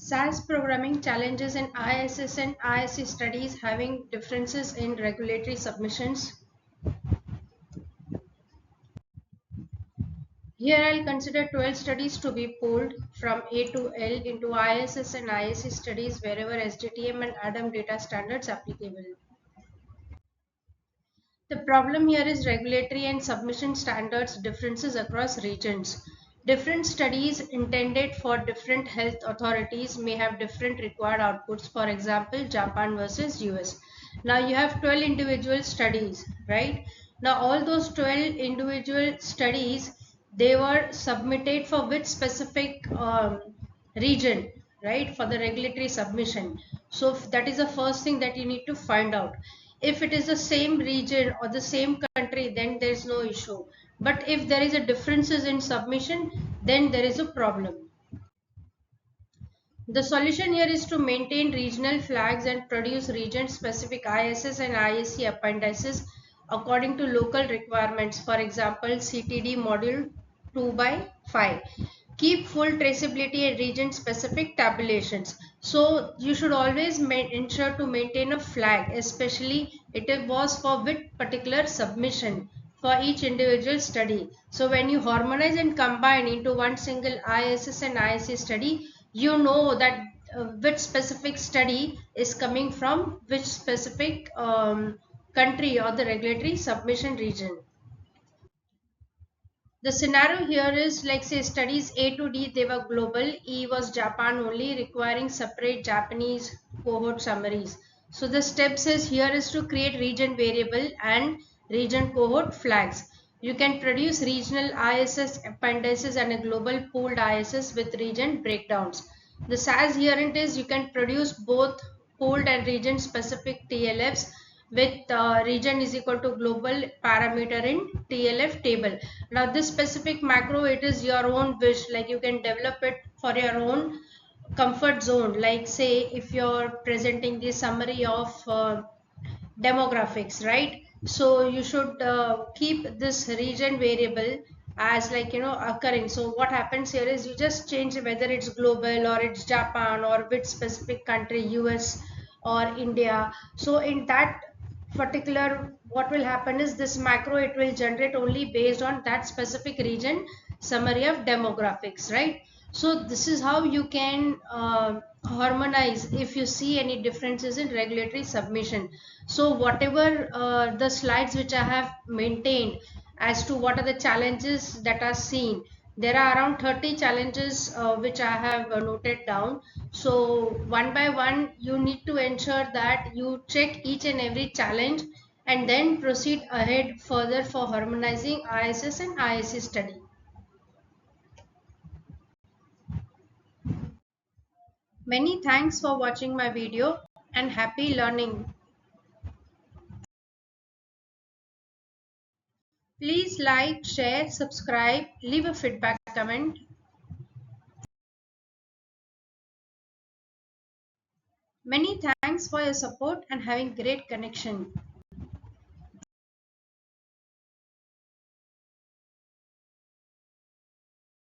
SAS programming challenges in ISS and ISE studies having differences in regulatory submissions. Here I'll consider 12 studies to be pulled from A to L into ISS and ISE studies wherever SDTM and ADAM data standards applicable. The problem here is regulatory and submission standards differences across regions. Different studies intended for different health authorities may have different required outputs. For example, Japan versus US. Now you have 12 individual studies, right? Now all those 12 individual studies, they were submitted for which specific region, right, for the regulatory submission. So that is the first thing that you need to find out. If it is the same region or the same country, then there is no issue. But if there is a differences in submission, then there is a problem. The solution here is to maintain regional flags and produce region specific ISS and ISE appendices according to local requirements. For example, CTD module 2 by 5. Keep full traceability and region specific tabulations. So you should always ensure to maintain a flag, especially it was for which particular submission for each individual study. So when you harmonize and combine into one single ISS and ISE study, you know that which specific study is coming from which specific country or the regulatory submission region. The scenario here is like say studies A to D, they were global, E was Japan only, requiring separate Japanese cohort summaries. So the steps is here is to create region variable and region cohort flags. You can produce regional ISS appendices and a global pooled ISS with region breakdowns. The SAS here it is you can produce both pooled and region specific TLFs with region is equal to global parameter in TLF table. Now this specific macro, it is your own wish, like you can develop it for your own comfort zone. Like say if you're presenting the summary of demographics, right? So you should keep this region variable as like occurring. So what happens here is you just change whether it's global or it's Japan or which specific country, US or India. So in that particular, what will happen is this macro, it will generate only based on that specific region summary of demographics, right? So this is how you can harmonize if you see any differences in regulatory submission. So whatever the slides which I have maintained as to what are the challenges that are seen, there are around 30 challenges which I have noted down. So one by one you need to ensure that you check each and every challenge and then proceed ahead further for harmonizing ISS and ISE study. Many thanks for watching my video and happy learning. Please like, share, subscribe, leave a feedback comment. Many thanks for your support and having great connection.